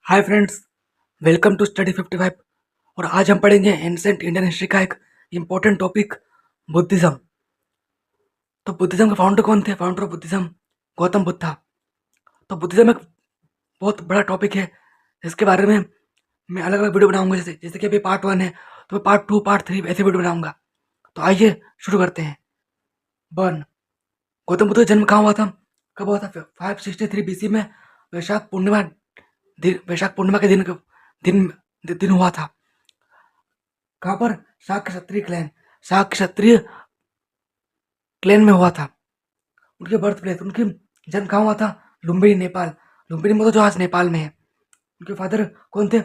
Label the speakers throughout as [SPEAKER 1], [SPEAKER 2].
[SPEAKER 1] Hi friends, welcome to study 55। और आज हम पढ़ेंगे एंसेंट इंडियन हिस्ट्री का एक इम्पोर्टेंट टॉपिक, बुद्धिज्म। तो बुद्धिज्म के फाउंडर कौन थे? Founder of Buddhism Gautam Buddha था। तो बुद्धिज्म एक बहुत बड़ा टॉपिक है जिसके बारे में मैं अलग अलग वीडियो बनाऊंगा। जैसे जैसे कि अभी पार्ट 1 है तो मैं पार्ट 2 पार्ट 3 ऐसे वीडियो बनाऊंगा। तो आइए शुरू करते हैं। वन, गौतम बुद्ध का जन्म कहाँ हुआ था? कब हुआ था? 563 BC में वैशाख पूर्णिमा वैशाख पूर्णिमा के दिन दिन हुआ था। कहाँ पर? शाक्य क्षत्रिय क्लैन में हुआ था। उनके बर्थ प्लेस, उनकी जन्म कहाँ हुआ था? लुम्बिनी, नेपाल। लुम्बिनी मतलब जो आज नेपाल में है। उनके फादर कौन थे?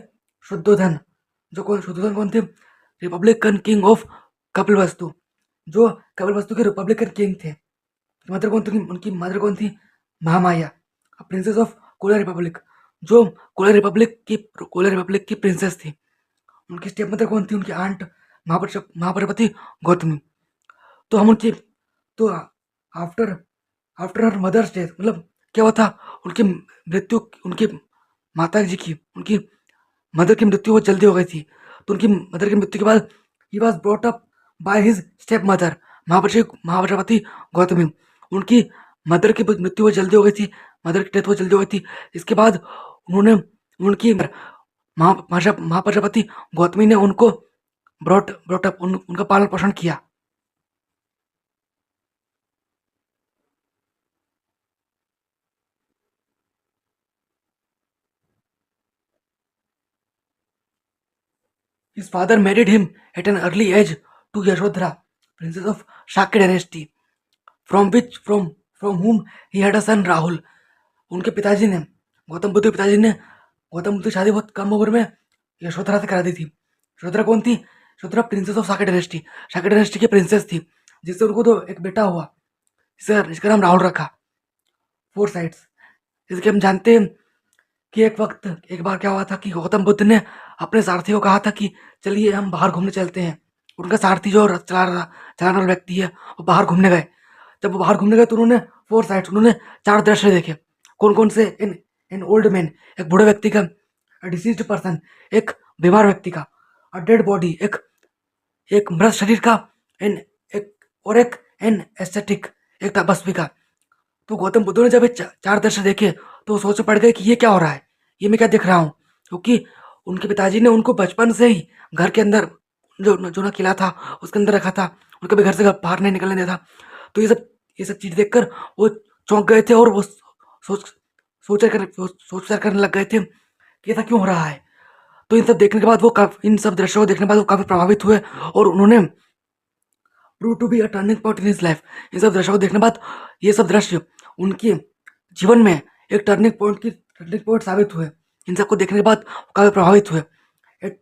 [SPEAKER 1] शुद्धोधन। शुद्धोधन कौन थे? रिपब्लिकन किंग ऑफ कपिलवस्तु, जो कपिलवस्तु के रिपब्लिकन किंग थे। मदर कौन थी? उनकी मदर कौन थी? Mahamaya, princess of Kolar republic, जो कोलर रिपब्लिक की प्रिंसेस थी। उनकी स्टेप मदर कौन थी? उनकी आंट महाप्रपति गौतमी। तो हम उनकी तो after after her mother's death मतलब क्या हुआ था? उनकी मृत्यु, उनकी माता जी की, उनकी मदर की मृत्यु बहुत जल्दी हो गई थी। तो उनकी मदर की मृत्यु के बाद he was brought up by his step mother Mahaprajapati Gautami. उनकी मदर की मृत्यु बहुत जल्दी हो गई थी, मदर की डेथ बहुत जल्दी हो गई थी। इसके बाद उन्होंने उनकी महाप्रजापति गौतमी ने उनको ब्रॉट अप उनका पालन पोषण किया। His father married him at an early age to Yashodhara, princess of Shakya dynasty, from whom he had a son Rahul. उनके पिताजी ने, गौतम बुद्ध के पिताजी ने गौतम बुद्ध की शादी बहुत कम उम्र में यशोधरा से करा दी थी। यशोधरा कौन थी? Yashodhara princess of Shakya dynasty की प्रिंसेस थी, जिससे उनको तो एक बेटा हुआ, जिसका नाम राहुल रखा। फोर साइड्स, जैसे कि हम जानते हैं कि एक बार क्या हुआ था कि गौतम बुद्ध ने अपने सारथी को कहा था कि चलिए हम बाहर घूमने चलते हैं। उनका सारथी जो चलाने वाला व्यक्ति है, वो बाहर घूमने गए। जब वो बाहर घूमने गए तो उन्होंने फोर साइड्स, उन्होंने चार दृश्य देखे। कौन कौन से? इन इन ओल्ड मैन, एक बूढ़े व्यक्ति का, डिसीज्ड पर्सन, एक बीमार व्यक्ति का, डेड बॉडी, एक एक मृत शरीर का, इन एक और एक इन एस्थेटिक, एक तपस्वी का। तो गौतम बुद्ध ने जब ये चार दृश्य देखे तो वो सोच में पड़ गए कि ये क्या हो रहा है, ये मैं क्या देख रहा हूँ। क्योंकि उनके पिताजी ने उनको बचपन से ही घर के अंदर जो जो ना किला था उसके अंदर रखा था, उनको भी घर से बाहर नहीं निकलने दिया था। तो ये सब चीज देखकर वो चौंक गए थे और वो सोच विचार करने लग गए थे कि ऐसा क्यों हो रहा है। तो इन सब दृश्यों को देखने के बाद वो काफी प्रभावित हुए और उन्होंने prove to be a turning point in his life. इन सब दृश्यों को देखने के बाद ये सब दृश्य उनके जीवन में एक टर्निंग पॉइंट साबित हुए। इन सबको देखने के बाद वो काफी प्रभावित हुए। At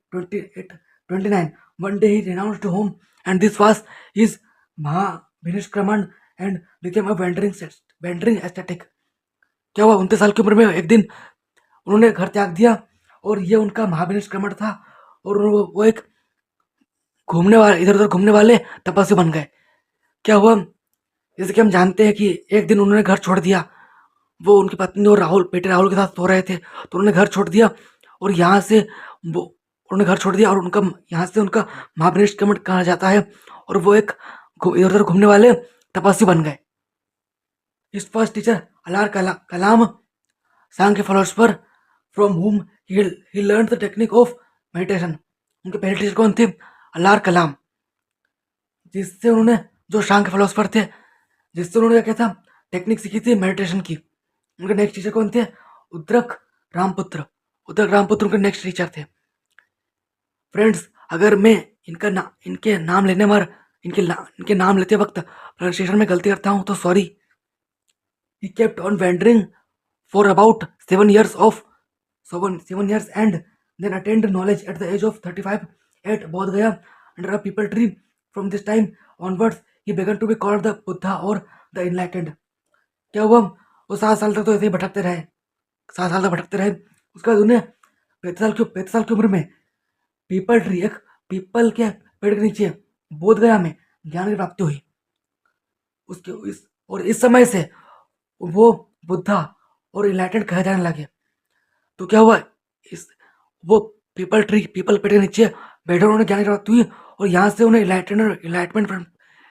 [SPEAKER 1] 29 one day he renounced home and this was his Mahavinishkramana and became a wandering ascetic। क्या हुआ? 29 साल की उम्र में एक दिन उन्होंने घर त्याग दिया और ये उनका महाविनिष्क्रमण था। और वो एक इधर उधर घूमने वाले तपस्वी बन गए। क्या हुआ? जैसे कि हम जानते हैं कि एक दिन उन्होंने घर छोड़ दिया। वो उनकी पत्नी और बेटे राहुल के साथ सो रहे थे तो उन्होंने घर छोड़ दिया और यहाँ से वो उन्होंने घर छोड़ दिया और उनका यहाँ से उनका महाविनिष्क्रमण कहा जाता है और वो एक इधर उधर घूमने वाले तपस्वी बन गए। His first teacher, Kalam, Sankhya philosopher from whom he learned the technique of meditation। उनके पहले टीचर कौन थे? अलार कलाम, जिससे उन्होंने, जो सांख्य फिलोसफर थे, जिससे उन्होंने क्या था, टेक्निक सीखी थी मेडिटेशन की। उनके नेक्स्ट टीचर कौन थे? उद्रक रामपुत्र। उनके नेक्स्ट टीचर थे। फ्रेंड्स, अगर मैं इनके नाम लेने पर इनके नाम लेते वक्त प्रोनाउंसिएशन में गलती करता हूँ तो sorry. He kept on wandering for about 7 years and then attained knowledge at the age of 35 at Bodh Gaya under a people tree. From this time onwards, he began to be called the Buddha or the Enlightened। क्या हुआ? वो 7 साल तक तो ऐसे ही भटकते रहे, 7 साल तक भटकते रहे। उसके बाद उन्हें 35 साल की उम्र में पीपल ट्री, एक पीपल के पेड़ के नीचे बोध गया में ज्ञान की प्राप्ति हुई। और इस समय से वो बुद्धा और इनलाइटेंड कहे जाने लगे। तो क्या हुआ? इस वो पीपल पेड़ के नीचे बैठे उन्होंने ज्ञान की प्राप्ति हुई और यहाँ से उन्हें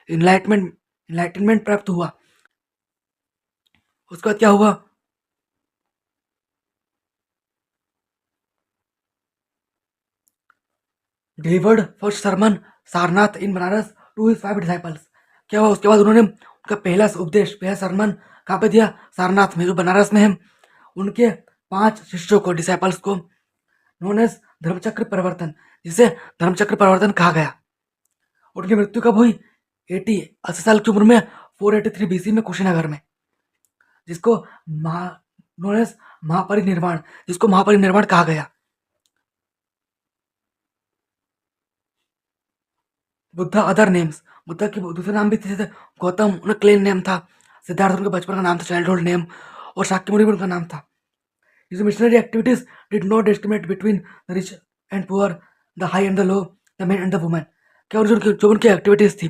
[SPEAKER 1] इनलाइटमेंट प्राप्त हुआ। उसके बाद क्या हुआ? Delivered first sermon Sarnath in Banaras to his 5 disciples. क्या हुआ उसके बाद? उन्होंने उनका पहला सरमन कहाँ पे दिया? सारनाथ में, जो बनारस में है। उनके 5 शिष्यों को, डिसाइपल्स को, नोन एज धर्मचक्र परिवर्तन, जिसे धर्मचक्र परिवर्तन कहा गया। उनकी मृत्यु कब हुई? 80 साल की उम्र में 483 BC में कुशीनगर में, जिसको नोन एज महापरिनिर्वाण कहा गया। बुद्धा अदर नेम्स, बुद्धा के दूसरे नाम भी थे, जैसे गौतम उनका क्लेम नेम था, सिद्धार्थ उनका बचपन का नाम था, चाइल्डहुड नेम, और शाक्यमुनि भी उनका नाम था। His missionary activities did not discriminate between the rich and poor, the high and the low, the men and the women। क्या जो उनकी एक्टिविटीज थी,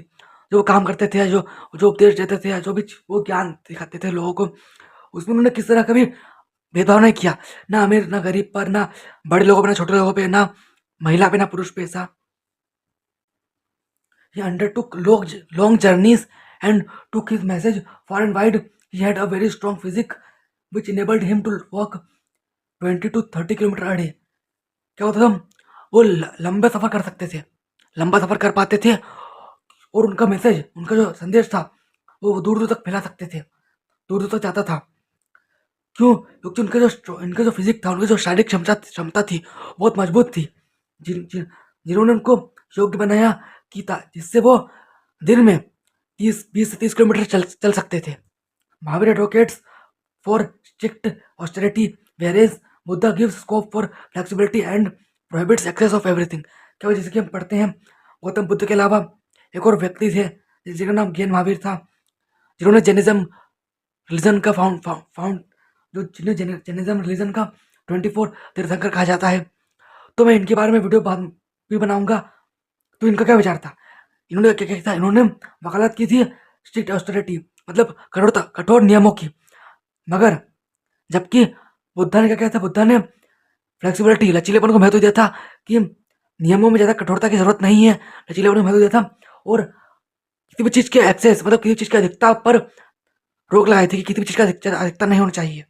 [SPEAKER 1] जो वो काम करते थे, जो जो उपदेश देते थे, जो भी वो ज्ञान दिखाते थे लोगों को, उसमें उन्होंने किस तरह का भी भेदभाव नहीं किया, ना अमीर ना गरीब पर, ना बड़े लोगों पे ना छोटे लोगों पे, ना महिला पे ना पुरुष पे। ऐसा he undertook long journeys and took his message far and wide। He had a very strong physique which enabled him to walk 20 to 30 kilometre a day। क्या होता था? वो लंबे सफर कर सकते थे, लंबा सफर कर पाते थे, और उनका मैसेज, उनका जो संदेश था, वो दूर दूर तक फैला सकते थे, दूर दूर तक जाता था। क्यों? क्योंकि उनका जो फिजिक था, उनकी जो शारीरिक क्षमता थी, बहुत मजबूत थी, जिन्होंने उनको योग्य बनाया कि जिससे वो दिन में 20 से 30 किलोमीटर चल सकते थे। Mahavir advocates for strict austerity, whereas Buddha gives scope for flexibility and prohibits excess of everything. क्या जैसे कि हम पढ़ते हैं, गौतम बुद्ध के अलावा एक और व्यक्ति थे जिनका नाम ज्ञान महावीर था, जिन्होंने जैनिज्म रिलीजन का फाउंड जो जिन्हें जैनिज्म रिलीजन का 24 तीर्थंकर कहा जाता है। तो मैं इनके बारे में वीडियो बाद भी बनाऊंगा। तो इनका क्या विचार था? इन्होंने क्या क्या था? इन्होंने वकालत की थी स्ट्रिक्ट ऑस्टेरिटी, मतलब कठोर नियमों की। मगर जबकि बुद्धा ने क्या किया था? बुद्धा ने फ्लेक्सिबिलिटी, लचीलेपन को महत्व दिया था, कि नियमों में ज़्यादा कठोरता की जरूरत नहीं है, लचीलेपन को महत्व दिया था, और किसी भी चीज़ के एक्सेस, मतलब किसी चीज़ की अधिकता पर रोक लगाई थी, कि किसी भी चीज़ का अधिकता नहीं होनी चाहिए।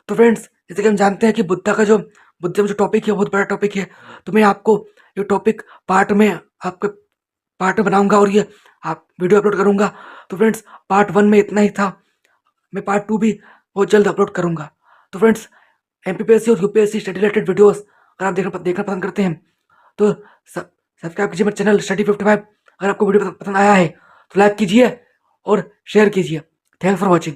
[SPEAKER 1] तो फ्रेंड्स, जैसे कि हम जानते हैं कि बुद्धिज्म जो टॉपिक है बहुत बड़ा टॉपिक है। तो मैं आपको ये टॉपिक आपके पार्ट में बनाऊंगा, और ये आप वीडियो अपलोड करूंगा। तो फ्रेंड्स, पार्ट 1 में इतना ही था, मैं पार्ट 2 भी बहुत जल्द अपलोड करूंगा। तो फ्रेंड्स, MPPSC और UPSC स्टडी रिलेटेड वीडियोस अगर आप देखना पसंद करते हैं, तो सब्सक्राइब कीजिए मेरे चैनल Study55। अगर आपको वीडियो पसंद आया है तो लाइक कीजिए और शेयर कीजिए। Thanks for watching.